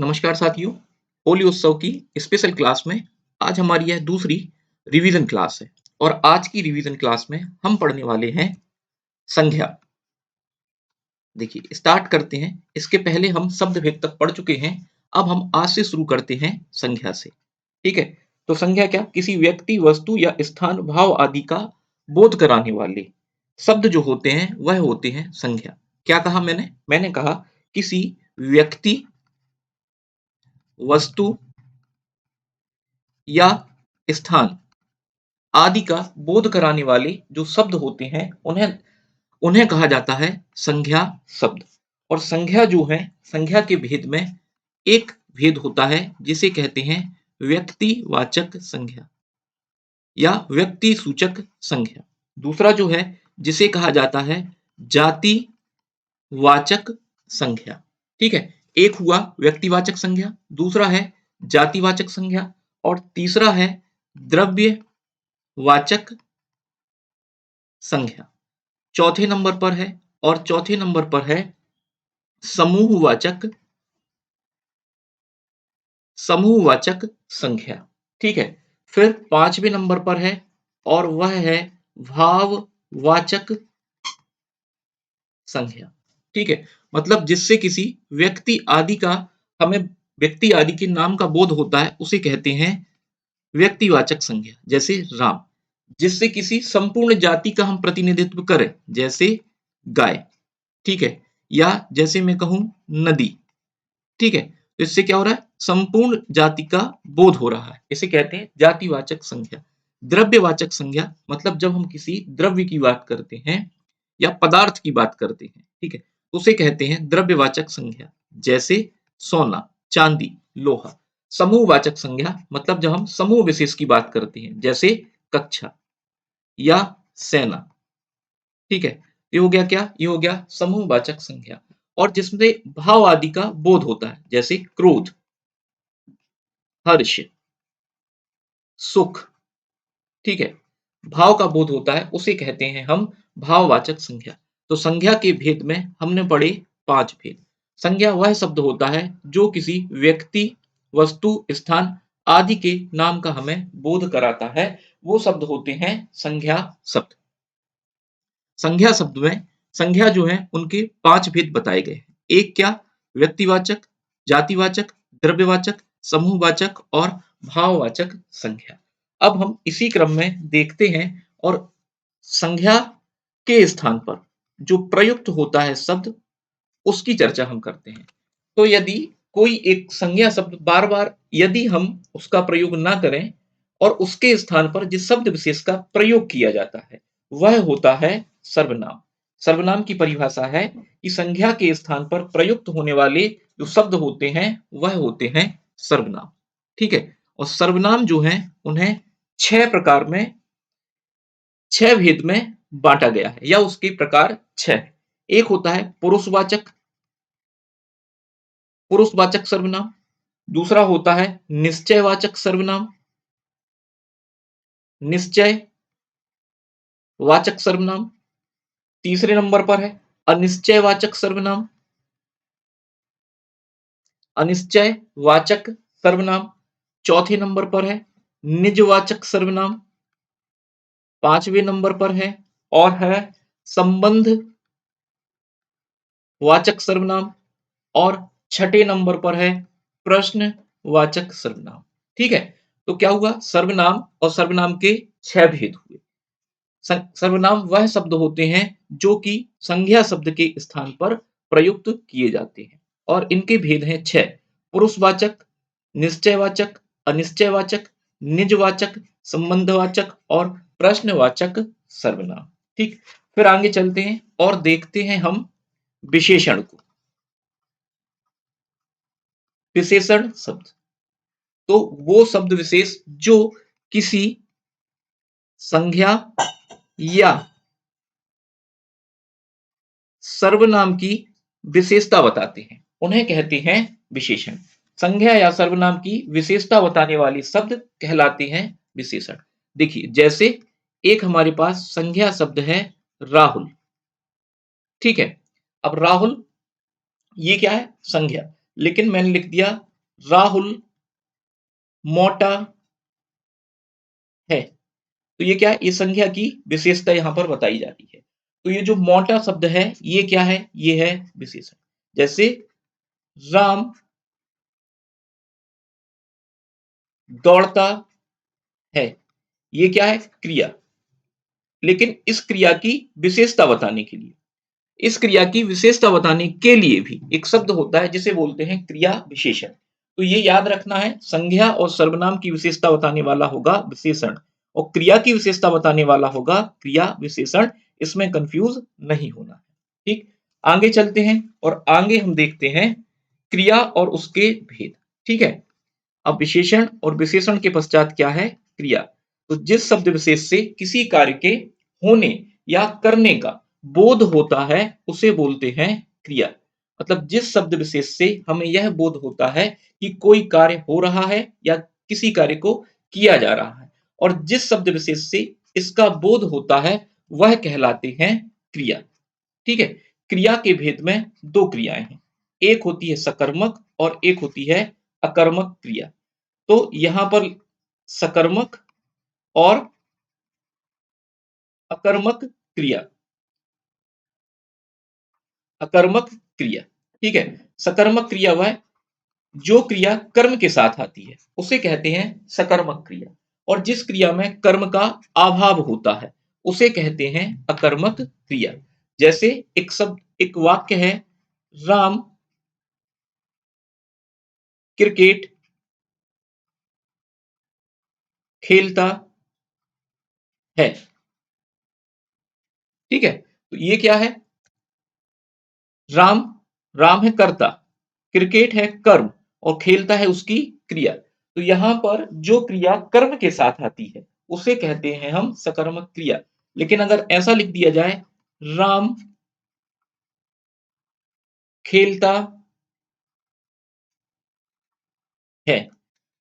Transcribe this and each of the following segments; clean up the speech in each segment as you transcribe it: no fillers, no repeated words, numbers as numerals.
नमस्कार साथियों, होली उत्सव की स्पेशल क्लास में आज हमारी यह दूसरी रिवीजन क्लास है और आज की रिवीजन क्लास में हम पढ़ने वाले हैं संज्ञा। देखिए स्टार्ट करते हैं। इसके पहले हम शब्द भेद तक पढ़ चुके हैं। अब हम आज से शुरू करते हैं संज्ञा से। ठीक है, तो संज्ञा क्या? किसी व्यक्ति, वस्तु या स्थान, भाव आदि का बोध कराने वाले शब्द जो होते हैं वह होते हैं संज्ञा। क्या कहा मैंने कहा किसी व्यक्ति, वस्तु या स्थान आदि का बोध कराने वाले जो शब्द होते हैं उन्हें उन्हें कहा जाता है संज्ञा शब्द। और संज्ञा जो है, संज्ञा के भेद में एक भेद होता है जिसे कहते हैं व्यक्तिवाचक संज्ञा या व्यक्ति सूचक संज्ञा। दूसरा जो है जिसे कहा जाता है जातिवाचक संज्ञा। ठीक है, एक हुआ व्यक्तिवाचक संज्ञा, दूसरा है जातिवाचक संज्ञा और तीसरा है द्रव्यवाचक संज्ञा। चौथे नंबर पर है और चौथे नंबर पर है समूहवाचक समूहवाचक संज्ञा। ठीक है, फिर पांचवें नंबर पर है और वह है भाववाचक संज्ञा। ठीक है, मतलब जिससे किसी व्यक्ति आदि का हमें व्यक्ति आदि के नाम का बोध होता है उसे कहते हैं व्यक्तिवाचक संज्ञा। जैसे राम, जिससे किसी संपूर्ण जाति का हम प्रतिनिधित्व करें, जैसे गाय। ठीक है, या जैसे मैं कहूं नदी। ठीक है, तो इससे क्या हो रहा है? संपूर्ण जाति का बोध हो रहा है, इसे कहते हैं जातिवाचक संज्ञा। द्रव्यवाचक संज्ञा मतलब जब हम किसी द्रव्य की बात करते हैं या पदार्थ की बात करते हैं, ठीक है, तो उसे कहते हैं द्रव्यवाचक संज्ञा। जैसे सोना, चांदी, लोहा। समूहवाचक संज्ञा मतलब जब हम समूह विशेष की बात करते हैं, जैसे कक्षा या सेना। ठीक है, ये हो गया क्या? ये हो गया समूहवाचक संज्ञा। और जिसमें भाव आदि का बोध होता है, जैसे क्रोध, हर्ष, सुख। ठीक है, भाव का बोध होता है उसे कहते हैं हम भाववाचक संज्ञा। तो संज्ञा के भेद में हमने पढ़े पांच भेद। संज्ञा वह शब्द होता है जो किसी व्यक्ति, वस्तु, स्थान आदि के नाम का हमें बोध कराता है, वो शब्द होते हैं संज्ञा शब्द। संज्ञा शब्द में संज्ञा जो है उनके पांच भेद बताए गए हैं। एक क्या? व्यक्तिवाचक, जातिवाचक, द्रव्यवाचक, समूहवाचक और भाववाचक संज्ञा। अब हम इसी क्रम में देखते हैं और संज्ञा के स्थान पर जो प्रयुक्त होता है शब्द उसकी चर्चा हम करते हैं। तो यदि कोई एक संज्ञा शब्द बार बार यदि हम उसका प्रयोग ना करें और उसके स्थान पर जिस शब्द विशेष का प्रयोग किया जाता है वह होता है सर्वनाम। सर्वनाम की परिभाषा है कि संज्ञा के स्थान पर प्रयुक्त होने वाले जो शब्द होते हैं वह होते हैं सर्वनाम। ठीक है, और सर्वनाम जो है उन्हें छह प्रकार में, छह भेद में बांटा गया है या उसके प्रकार छह। एक होता है पुरुषवाचक, पुरुषवाचक सर्वनाम। दूसरा होता है निश्चयवाचक सर्वनाम, निश्चय वाचक सर्वनाम। तीसरे नंबर पर है अनिश्चयवाचक सर्वनाम, अनिश्चय वाचक सर्वनाम। चौथे नंबर पर है निजवाचक सर्वनाम। पांचवें नंबर पर है और है संबंध वाचक सर्वनाम। और छठे नंबर पर है प्रश्नवाचक सर्वनाम। ठीक है, तो क्या हुआ? सर्वनाम और सर्वनाम के छह भेद हुए। सर्वनाम वह शब्द होते हैं जो कि संज्ञा शब्द के स्थान पर प्रयुक्त किए जाते हैं और इनके भेद हैं छह। पुरुषवाचक, निश्चयवाचक, अनिश्चयवाचक, निजवाचक, संबंधवाचक और प्रश्नवाचक सर्वनाम। ठीक, फिर आगे चलते हैं और देखते हैं हम विशेषण को। विशेषण शब्द तो वो शब्द विशेष जो किसी संज्ञा या सर्वनाम की विशेषता बताते हैं, उन्हें कहते हैं विशेषण। संज्ञा या सर्वनाम की विशेषता बताने वाले शब्द कहलाते हैं विशेषण। देखिए, जैसे एक हमारे पास संज्ञा शब्द है राहुल। ठीक है, अब राहुल ये क्या है? संज्ञा, लेकिन मैंने लिख दिया राहुल मोटा है। तो ये क्या है? ये संज्ञा की विशेषता यहाँ पर बताई जा रही है। तो ये जो मोटा शब्द है, ये क्या है? ये है विशेषण। जैसे राम दौड़ता है, ये क्या है? क्रिया। लेकिन इस क्रिया की विशेषता बताने के लिए, इस क्रिया की विशेषता बताने के लिए भी एक शब्द होता है जिसे बोलते हैं क्रिया विशेषण। तो ये याद रखना है, संज्ञा और सर्वनाम की विशेषता बताने वाला होगा विशेषण, और क्रिया की विशेषता बताने वाला होगा क्रिया विशेषण। इसमें कंफ्यूज नहीं होना है। ठीक, आगे चलते हैं और आगे हम देखते हैं क्रिया और उसके भेद। ठीक है, अब विशेषण और विशेषण के पश्चात क्या है? क्रिया। तो जिस शब्द विशेष से किसी कार्य के होने या करने का बोध होता है उसे बोलते हैं क्रिया। मतलब जिस शब्द विशेष से हमें यह बोध होता है कि कोई कार्य हो रहा है या किसी कार्य को किया जा रहा है, और जिस शब्द विशेष से इसका बोध होता है वह कहलाते हैं क्रिया। ठीक है, क्रिया के भेद में दो क्रियाएं हैं, एक होती है सकर्मक और एक होती है अकर्मक क्रिया। तो यहां पर सकर्मक और अकर्मक क्रिया, अकर्मक क्रिया। ठीक है, सकर्मक क्रिया वह जो क्रिया कर्म के साथ आती है उसे कहते हैं सकर्मक क्रिया, और जिस क्रिया में कर्म का अभाव होता है उसे कहते हैं अकर्मक क्रिया। जैसे एक शब्द, एक वाक्य है, राम क्रिकेट खेलता है। ठीक है, तो ये क्या है? राम, राम है कर्ता, क्रिकेट है कर्म, और खेलता है उसकी क्रिया। तो यहां पर जो क्रिया कर्म के साथ आती है उसे कहते हैं हम सकर्मक क्रिया। लेकिन अगर ऐसा लिख दिया जाए, राम खेलता है,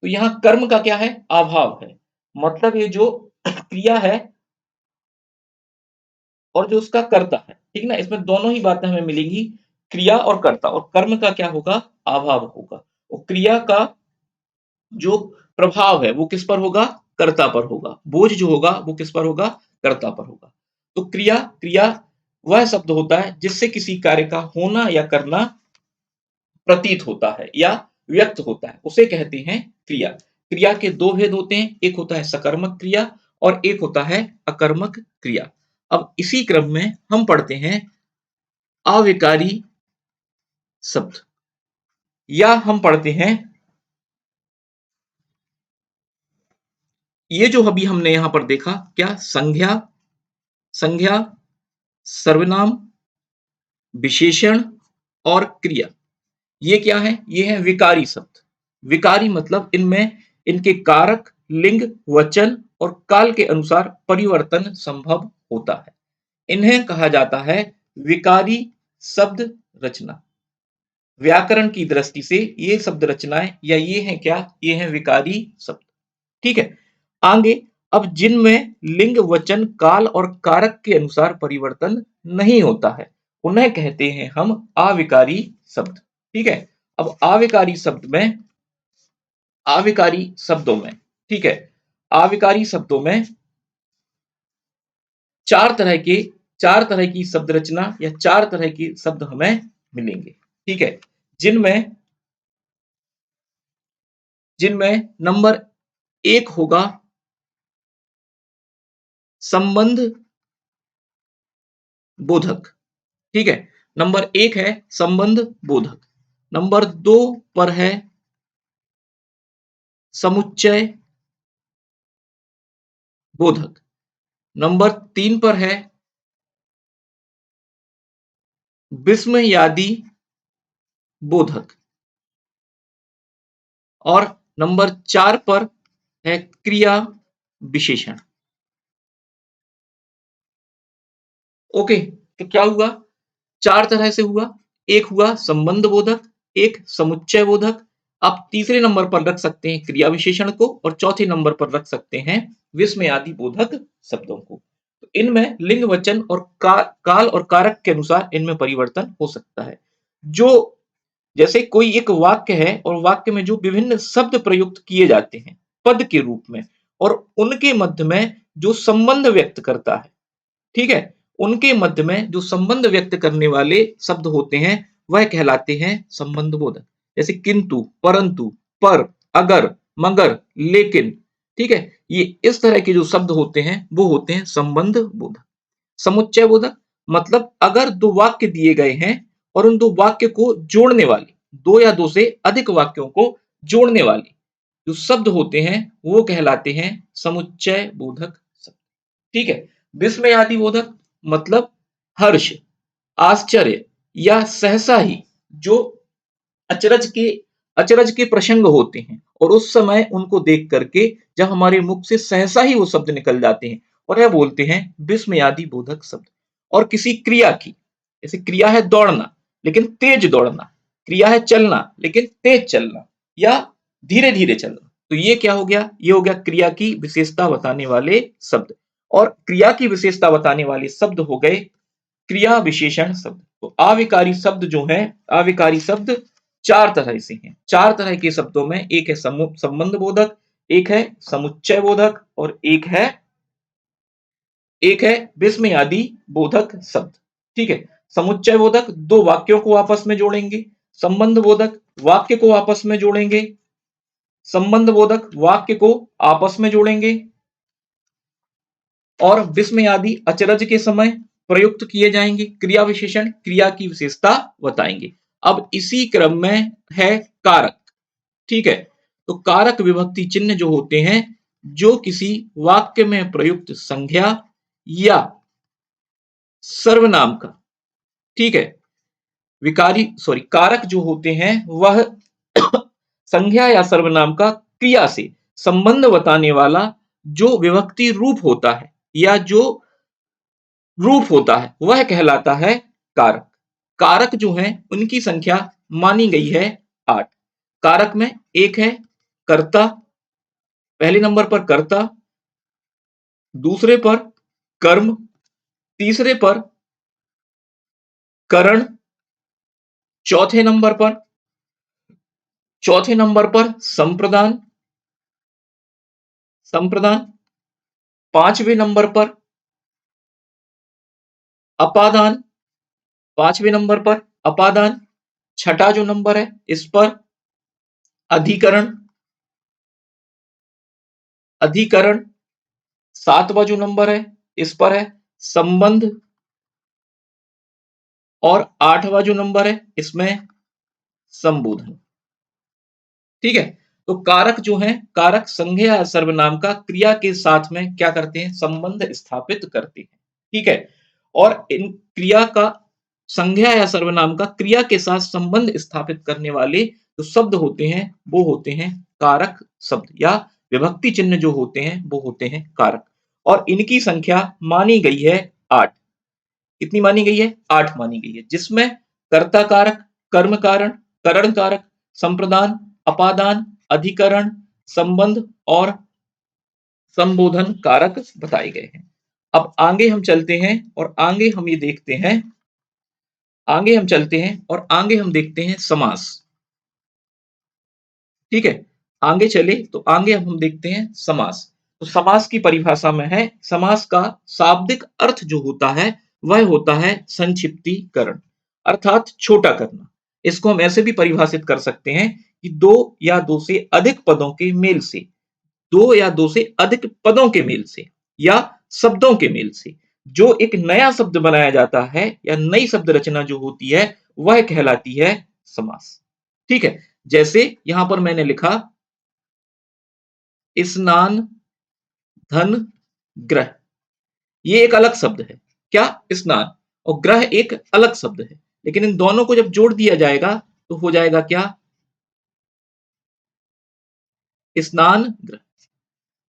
तो यहां कर्म का क्या है? अभाव है। मतलब ये जो क्रिया है और जो उसका कर्ता है, ठीक ना, इसमें दोनों ही बातें हमें मिलेंगी, क्रिया और कर्ता, और कर्म का क्या होगा? अभाव होगा। और क्रिया का जो प्रभाव है वो किस पर होगा? कर्ता पर होगा। बोझ जो होगा वो किस पर होगा? कर्ता पर होगा। तो क्रिया, क्रिया वह शब्द होता है जिससे किसी कार्य का होना या करना प्रतीत होता है या व्यक्त होता है, उसे कहते हैं क्रिया। क्रिया के दो भेद होते हैं, एक होता है सकर्मक क्रिया और एक होता है अकर्मक क्रिया। अब इसी क्रम में हम पढ़ते हैं अविकारी शब्द, या हम पढ़ते हैं ये जो अभी हमने यहां पर देखा, क्या? संज्ञा, संज्ञा, सर्वनाम, विशेषण और क्रिया, ये क्या है? ये है विकारी शब्द। विकारी मतलब इनमें इनके कारक, लिंग, वचन और काल के अनुसार परिवर्तन संभव होता है। इन्हें कहा जाता है विकारी शब्द रचना। व्याकरण की दृष्टि से ये शब्द रचनाएं या ये हैं क्या? ये हैं विकारी शब्द। ठीक है, आगे, अब जिनमें लिंग, वचन, काल और कारक के अनुसार परिवर्तन नहीं होता है उन्हें कहते हैं हम अविकारी शब्द। ठीक है, अब अविकारी शब्द में, अविकारी शब्दों में, ठीक है, अविकारी शब्दों में चार तरह के, चार तरह की शब्द रचना या चार तरह के शब्द हमें मिलेंगे। ठीक है, जिनमें, जिनमें नंबर एक होगा संबंध बोधक। ठीक है, नंबर एक है संबंध बोधक। नंबर दो पर है समुच्चय बोधक। नंबर तीन पर है विस्मयादि बोधक। और नंबर चार पर है क्रिया विशेषण। ओके, तो क्या हुआ? चार तरह से हुआ। एक हुआ संबंध बोधक, एक समुच्चय बोधक, आप तीसरे नंबर पर रख सकते हैं क्रिया विशेषण को, और चौथे नंबर पर रख सकते हैं विस्मयादि बोधक शब्दों को। तो इनमें लिंग, वचन और काल और कारक के अनुसार इनमें परिवर्तन हो सकता है। जो, जैसे कोई एक वाक्य है और वाक्य में जो विभिन्न शब्द प्रयुक्त किए जाते हैं पद के रूप में, और उनके मध्य में जो संबंध व्यक्त करता है, ठीक है? उनके मध्य में जो संबंध व्यक्त करने वाले शब्द होते हैं, वह कहलाते हैं संबंध बोधक। जैसे किंतु, परंतु, पर, अगर, मगर, लेकिन, ठीक है? ये इस तरह के जो शब्द होते हैं, वो होते हैं संबंध बोधक। समुच्चय बोधक मतलब अगर दो वाक्य दिए गए हैं और उन दो वाक्य को जोड़ने वाले, दो या दो से अधिक वाक्यों को जोड़ने वाले जो शब्द होते हैं, वो कहलाते हैं समुच्चय बोधक शब्द। ठीक है? विस्मयादि बोधक मतलब हर्ष, आश्चर्य या सहसा ही जो अचरज के अचरज के प्रसंग होते हैं और उस समय उनको देख करके जब हमारे मुख से सहसा ही वो शब्द निकल जाते हैं, और यह बोलते हैं विस्मयादि बोधक शब्द। और किसी क्रिया की, जैसे क्रिया है दौड़ना लेकिन तेज दौड़ना, क्रिया है चलना लेकिन तेज चलना, या धीरे धीरे चलना, तो ये क्या हो गया? ये हो गया क्रिया की विशेषता बताने वाले शब्द। और क्रिया की विशेषता बताने वाले शब्द हो गए क्रिया विशेषण शब्द। तो अविकारी शब्द जो है, अविकारी शब्द चार तरह से हैं। चार तरह के शब्दों में एक है संबंध बोधक, एक है समुच्चय बोधक और एक है विस्मयादि बोधक शब्द। ठीक है? समुच्चय बोधक दो वाक्यों को आपस में जोड़ेंगे, संबंध बोधक वाक्य को आपस में जोड़ेंगे, संबंध बोधक वाक्य को आपस में जोड़ेंगे, और विस्मयादि अचरज के समय प्रयुक्त किए जाएंगे। क्रिया विशेषण क्रिया की विशेषता बताएंगे। अब इसी क्रम में है कारक। ठीक है? तो कारक विभक्ति चिन्ह जो होते हैं, जो किसी वाक्य में प्रयुक्त संज्ञा या सर्वनाम का, ठीक है, कारक जो होते हैं वह संज्ञा या सर्वनाम का क्रिया से संबंध बताने वाला जो विभक्ति रूप होता है या जो रूप होता है, वह कहलाता है कारक। कारक जो है उनकी संख्या मानी गई है 8। कारक में एक है कर्ता, पहले नंबर पर कर्ता, दूसरे पर कर्म, तीसरे पर करण, चौथे नंबर पर संप्रदान, पांचवें नंबर पर अपादान, पांचवें नंबर पर अपादान, छठा जो नंबर है इस पर अधिकरण, सातवां जो नंबर है इस पर है संबंध, और आठवां जो नंबर है इसमें संबोधन। ठीक है? तो कारक जो है, कारक संज्ञा या सर्वनाम का क्रिया के साथ में क्या करते हैं? संबंध स्थापित करते हैं। ठीक है? और इन क्रिया का संज्ञा या सर्वनाम का क्रिया के साथ संबंध स्थापित करने वाले जो शब्द होते हैं वो होते हैं कारक शब्द, या विभक्ति चिन्ह जो होते हैं वो होते हैं कारक। और इनकी संख्या मानी गई है 8। कितनी मानी गई है? 8 मानी गई है, जिसमें कर्ता कारक, कर्म कारण, करण कारक, संप्रदान, अपादान, अधिकरण, संबंध और संबोधन कारक बताए गए हैं। अब आगे हम चलते हैं और आगे हम ये देखते हैं, आगे हम चलते हैं और आगे हम देखते हैं समास। ठीक है? आगे चले तो आगे हम देखते हैं समास। तो समास की परिभाषा में है, समास का शाब्दिक अर्थ जो होता है वह होता है संक्षिप्तीकरण, अर्थात छोटा करना। इसको हम ऐसे भी परिभाषित कर सकते हैं कि दो या दो से अधिक पदों के मेल से, दो या दो से अधिक पदों के मेल से या शब्दों के मेल से जो एक नया शब्द बनाया जाता है या नई शब्द रचना जो होती है वह कहलाती है समास। ठीक है? जैसे यहां पर मैंने लिखा स्नान, धन, ग्रह। ये एक अलग शब्द है। क्या? स्नान। और ग्रह एक अलग शब्द है, लेकिन इन दोनों को जब जोड़ दिया जाएगा तो हो जाएगा क्या? स्नान ग्रह।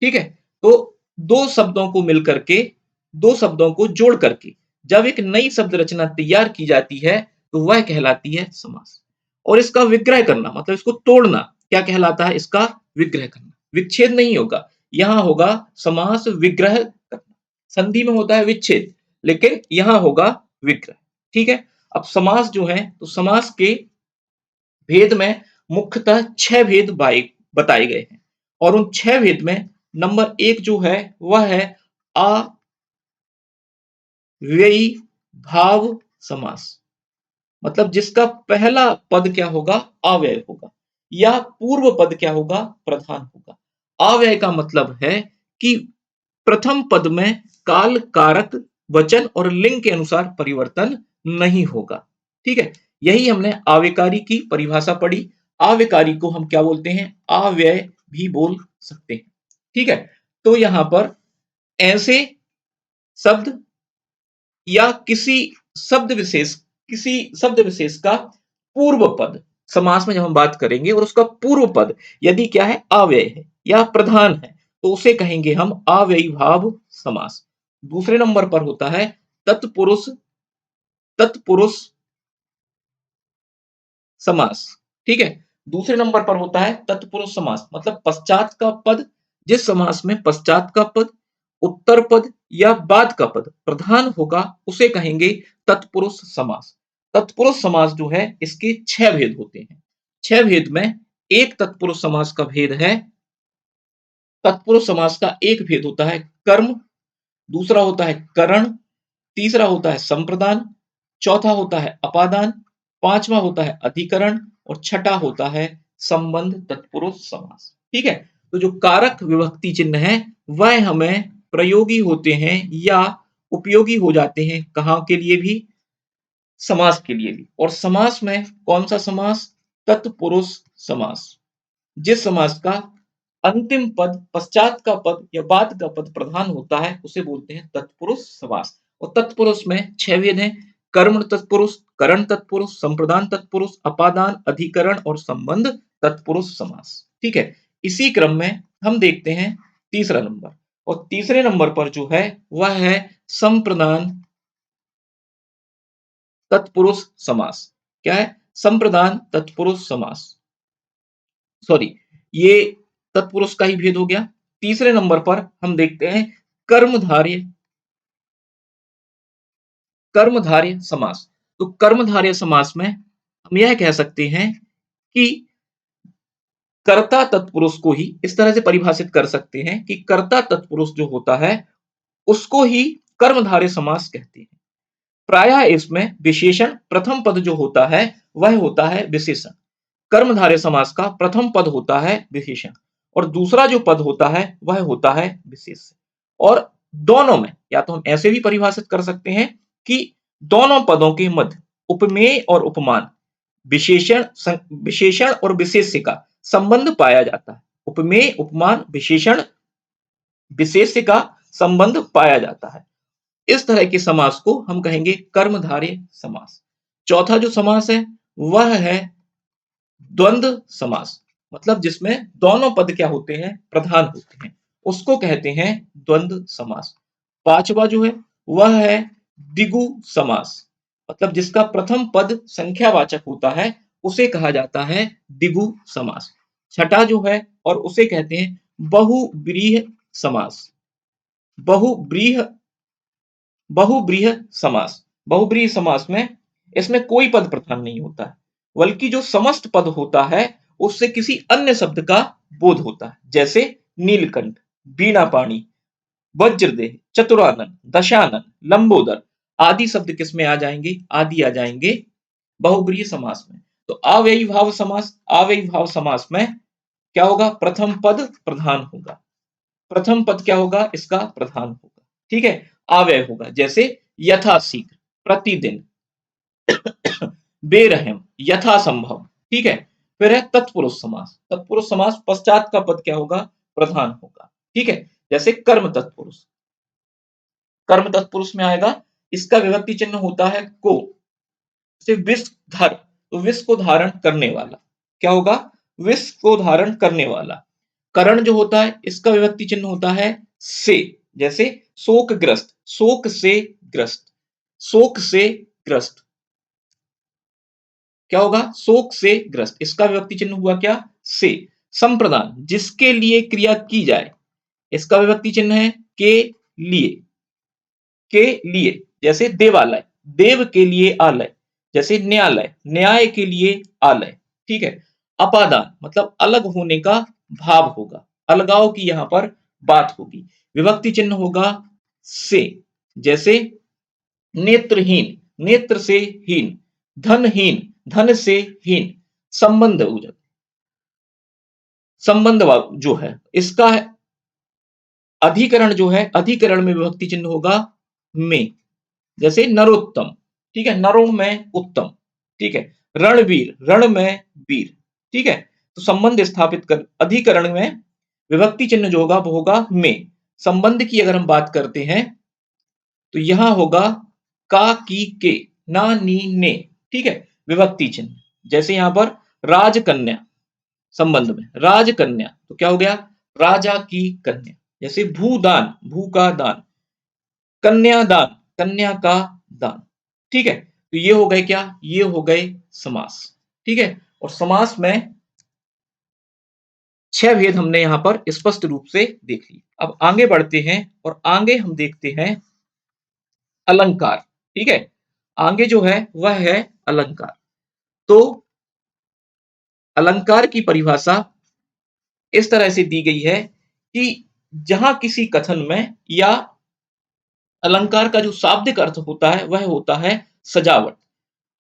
ठीक है? तो दो शब्दों को मिलकर के, दो शब्दों को जोड़ करके जब एक नई शब्द रचना तैयार की जाती है तो वह कहलाती है समास। और इसका विग्रह करना मतलब इसको तोड़ना क्या कहलाता है? इसका विग्रह करना। विच्छेद नहीं होगा, यहां होगा समास विग्रह करना। संधि में होता है विच्छेद, लेकिन यहां होगा विग्रह। ठीक है? अब समास जो है तो समास के भेद में मुख्यतः 6 भेद बताए गए हैं और उन 6 भेद में नंबर 1 जो है वह है अव्ययी भाव समास। मतलब जिसका पहला पद क्या होगा, अव्यय होगा, या पूर्व पद क्या होगा, प्रधान होगा। अव्यय का मतलब है कि प्रथम पद में काल, कारक, वचन और लिंग के अनुसार परिवर्तन नहीं होगा। ठीक है, यही हमने आव्यकारी की परिभाषा पढ़ी। आव्यकारी को हम क्या बोलते हैं, अव्यय भी बोल सकते हैं। ठीक है, तो यहां पर ऐसे शब्द या किसी शब्द विशेष का पूर्व पद समास में जब हम बात करेंगे और उसका पूर्व पद यदि क्या है, अव्यय है या प्रधान है, तो उसे कहेंगे हम अव्ययी भाव समास। दूसरे नंबर पर होता है तत्पुरुष तत्पुरुष समास। ठीक है, दूसरे नंबर पर होता है तत्पुरुष समास, मतलब पश्चात का पद, जिस समास में पश्चात का पद, उत्तर पद या बाद का पद प्रधान होगा उसे कहेंगे तत्पुरुष समास। तत्पुरुष समास जो है इसके 6 भेद होते हैं। 6 भेद में एक तत्पुरुष समास का भेद है, तत्पुरुष समास का एक भेद होता है कर्म, दूसरा होता है करण, तीसरा होता है संप्रदान, चौथा होता है अपादान, पांचवा होता है अधिकरण और छठा होता है संबंध तत्पुरुष समास। ठीक है, तो जो कारक विभक्ति चिन्ह है वह हमें प्रयोगी होते हैं या उपयोगी हो जाते हैं, कहां के लिए भी, समास के लिए भी। और समास में कौन सा समास, तत्पुरुष समास। जिस समास का अंतिम पद, पश्चात का पद या बाद का पद प्रधान होता है उसे बोलते हैं तत्पुरुष समास। और तत्पुरुष में 6 भेद हैं, कर्म तत्पुरुष, करण तत्पुरुष, संप्रदान तत्पुरुष, अपादान, अधिकरण और संबंध तत्पुरुष समास। ठीक है, इसी क्रम में हम देखते हैं तीसरा नंबर, और तीसरे नंबर पर जो है वह है संप्रदान तत्पुरुष समास। क्या है, संप्रदान तत्पुरुष समास, सॉरी, ये तत्पुरुष का ही भेद हो गया। तीसरे नंबर पर हम देखते हैं कर्मधारय कर्मधारय समास। तो कर्मधारय समास में हम यह कह सकते हैं कि कर्ता तत्पुरुष को ही इस तरह से परिभाषित कर सकते हैं कि कर्ता तत्पुरुष जो होता है उसको ही कर्मधारय समास कहते हैं। प्रायः इसमें विशेषण प्रथम पद जो होता है वह होता है विशेषण। कर्मधारय समास का प्रथम पद होता है विशेषण और दूसरा जो पद होता है वह होता है विशेष्य। और दोनों में या तो हम ऐसे भी परिभाषित कर सकते हैं कि दोनों पदों के मध्य उपमेय और उपमान, विशेषण विशेषण और विशेष्य का संबंध पाया जाता है। उपमेय, उपमान, विशेषण, विशेष्य का संबंध पाया जाता है। इस तरह के समास को हम कहेंगे कर्मधारय समास। चौथा जो समास है वह है द्वंद्व समास, मतलब जिसमें दोनों पद क्या होते हैं, प्रधान होते हैं, उसको कहते हैं द्वंद्व समास। पांचवा जो है वह है द्विगु समास, मतलब जिसका प्रथम पद संख्यावाचक होता है उसे कहा जाता है द्विगु समास। छठा जो है और उसे कहते हैं बहुव्रीहि समास। बहुव्रीहि बहुव्रीहि समास। बहुव्रीहि समास में इसमें कोई पद प्रधान नहीं होता है, बल्कि जो समस्त पद होता है उससे किसी अन्य शब्द का बोध होता है, जैसे नीलकंठ, वीणापाणी, वज्रदेह, चतुरानन, दशानन, लंबोदर आदि शब्द किसमें आ जाएंगे, आदि आ जाएंगे बहुव्रीहि समास में। तो अव्ययी भाव समास, अव्ययी भाव समास में क्या होगा, प्रथम पद प्रधान होगा। प्रथम पद क्या होगा, इसका प्रधान होगा। ठीक है, अव्यय होगा, जैसे यथाशीघ्र, प्रतिदिन, बेरहम, यथासंभव। ठीक है, फिर है तत्पुरुष समास। तत्पुरुष समास पश्चात का पद क्या होगा, प्रधान होगा। ठीक है, जैसे कर्म तत्पुरुष। कर्म तत्पुरुष में आएगा, इसका विभक्ति चिन्ह होता है को, जैसे विष धर, तो विष को धारण करने वाला क्या होगा, विष को धारण करने वाला। करण जो होता है इसका विभक्ति चिन्ह होता है से, जैसे शोकग्रस्त, शोक से ग्रस्त, शोक से ग्रस्त क्या होगा, शोक से ग्रस्त, इसका विभक्ति चिन्ह हुआ क्या, से। संप्रदान, जिसके लिए क्रिया की जाए, इसका विभक्ति चिन्ह है के लिए, के लिए, जैसे देवालय, देव के लिए आलय, जैसे न्यायालय, न्याय के लिए आलय। ठीक है। अपादान मतलब अलग होने का भाव होगा, अलगाव की यहाँ पर बात होगी। विभक्ति चिन्ह होगा से, जैसे नेत्रहीन, नेत्र से हीन, धनहीन, धन से हीन, संबंध संबंध जो है इसका अधिकरण जो है, अधिकरण में विभक्ति चिन्ह होगा में, जैसे नरोत्तम, ठीक है, नरों में उत्तम, ठीक है, रणवीर, रण में वीर, ठीक है। तो संबंध स्थापित कर अधिकरण में विभक्ति चिन्ह जो होगा वो होगा में। संबंध की अगर हम बात करते हैं तो यहां होगा का, की, के, ना, नी, ने, ठीक है, विभक्ति चिन्ह। जैसे यहां पर राजकन्या, संबंध में राजकन्या तो क्या हो गया, राजा की कन्या। जैसे भूदान, भू का दान, कन्यादान, कन्या का दान, ठीक है। तो ये हो गए क्या, ये हो गए समास, ठीक है। और समास में 6 भेद हमने यहां पर स्पष्ट रूप से देख लिए। अब आगे बढ़ते हैं और आगे हम देखते हैं अलंकार, ठीक है। आगे जो है वह है अलंकार। तो अलंकार की परिभाषा इस तरह से दी गई है कि जहां किसी कथन में या अलंकार का जो शाब्दिक अर्थ होता है वह होता है सजावट,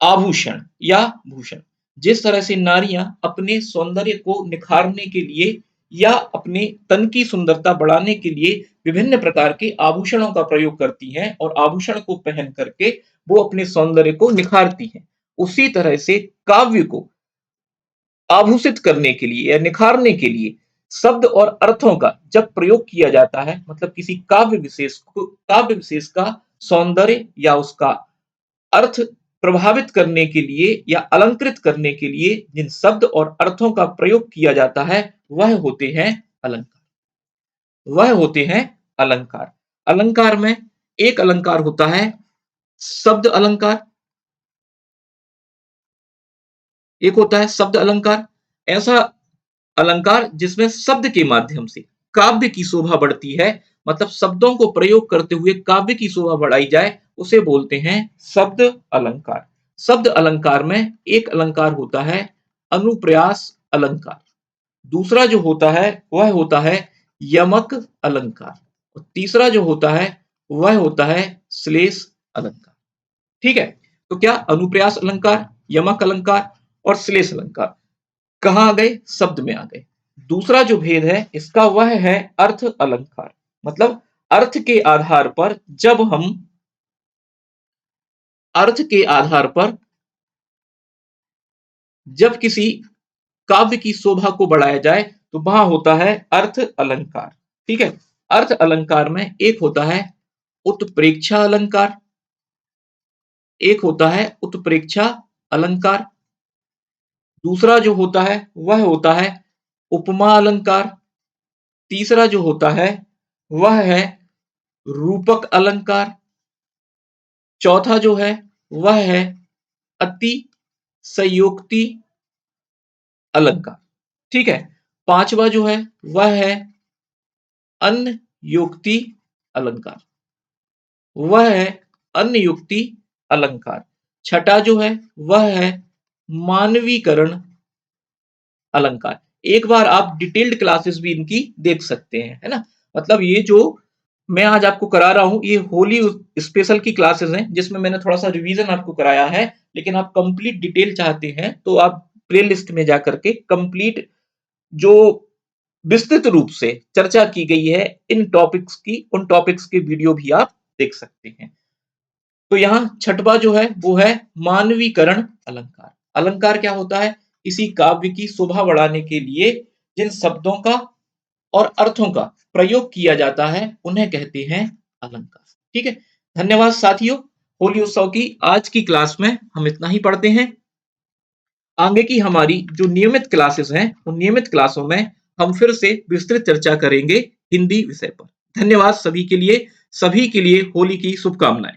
आभूषण या भूषण। जिस तरह से नारियां अपने सौंदर्य को निखारने के लिए या अपने तन की सुंदरता बढ़ाने के लिए विभिन्न प्रकार के आभूषणों का प्रयोग करती हैं और आभूषण को पहन करके वो अपने सौंदर्य को निखारती हैं, उसी तरह से काव्य को आभूषित करने के लिए या निखारने के लिए शब्द और अर्थों का जब प्रयोग किया जाता है, मतलब किसी काव्य विशेष का सौंदर्य या उसका अर्थ प्रभावित करने के लिए या अलंकृत करने के लिए जिन शब्द और अर्थों का प्रयोग किया जाता है वह होते हैं अलंकार, वह होते हैं अलंकार। अलंकार में एक अलंकार होता है शब्द अलंकार, एक होता है शब्द अलंकार। ऐसा अलंकार जिसमें शब्द के माध्यम से काव्य की शोभा बढ़ती है, मतलब शब्दों को प्रयोग करते हुए काव्य की शोभा बढ़ाई जाए, उसे बोलते हैं शब्द अलंकार। शब्द अलंकार में एक अलंकार होता है अनुप्रास अलंकार, दूसरा जो होता है वह होता है यमक अलंकार, और तीसरा जो होता है वह होता है श्लेष अलंकार, ठीक है। तो क्या अनुप्रास अलंकार, यमक अलंकार और श्लेष अलंकार कहां आ गए, शब्द में आ गए। दूसरा जो भेद है इसका वह है अर्थ अलंकार, मतलब अर्थ के आधार पर जब हम अर्थ के आधार पर जब किसी काव्य की शोभा को बढ़ाया जाए तो वहां होता है अर्थ अलंकार, ठीक है। अर्थ अलंकार में एक होता है उत्प्रेक्षा अलंकार, एक होता है उत्प्रेक्षा अलंकार, दूसरा जो होता है वह होता है उपमा अलंकार, तीसरा जो होता है वह है रूपक अलंकार, चौथा जो है वह है अति संयोक्ति अलंकार, ठीक है। पांचवा जो है वह है अन्य युक्ति अलंकार, वह है अन्य युक्ति अलंकार। छठा जो है वह है मानवीकरण अलंकार। एक बार आप डिटेल्ड क्लासेस भी इनकी देख सकते हैं, है ना। मतलब ये जो मैं आज आपको करा रहा हूं ये होली स्पेशल की क्लासेस हैं जिसमें मैंने थोड़ा सा रिवीजन आपको कराया है, लेकिन आप कंप्लीट डिटेल चाहते हैं तो आप प्ले लिस्ट में जाकर के कंप्लीट जो विस्तृत रूप से चर्चा की गई है इन टॉपिक्स की, उन टॉपिक्स के वीडियो भी आप देख सकते हैं। तो यहाँ छठवा जो है वो है मानवीकरण अलंकार। अलंकार क्या होता है, किसी काव्य की शोभा बढ़ाने के लिए जिन शब्दों का और अर्थों का प्रयोग किया जाता है उन्हें कहते हैं अलंकार, ठीक है। धन्यवाद साथियों, होली उत्सव की आज की क्लास में हम इतना ही पढ़ते हैं। आगे की हमारी जो नियमित क्लासेस हैं उन नियमित क्लासों में हम फिर से विस्तृत चर्चा करेंगे हिंदी विषय पर। धन्यवाद सभी के लिए, सभी के लिए होली की शुभकामनाएं।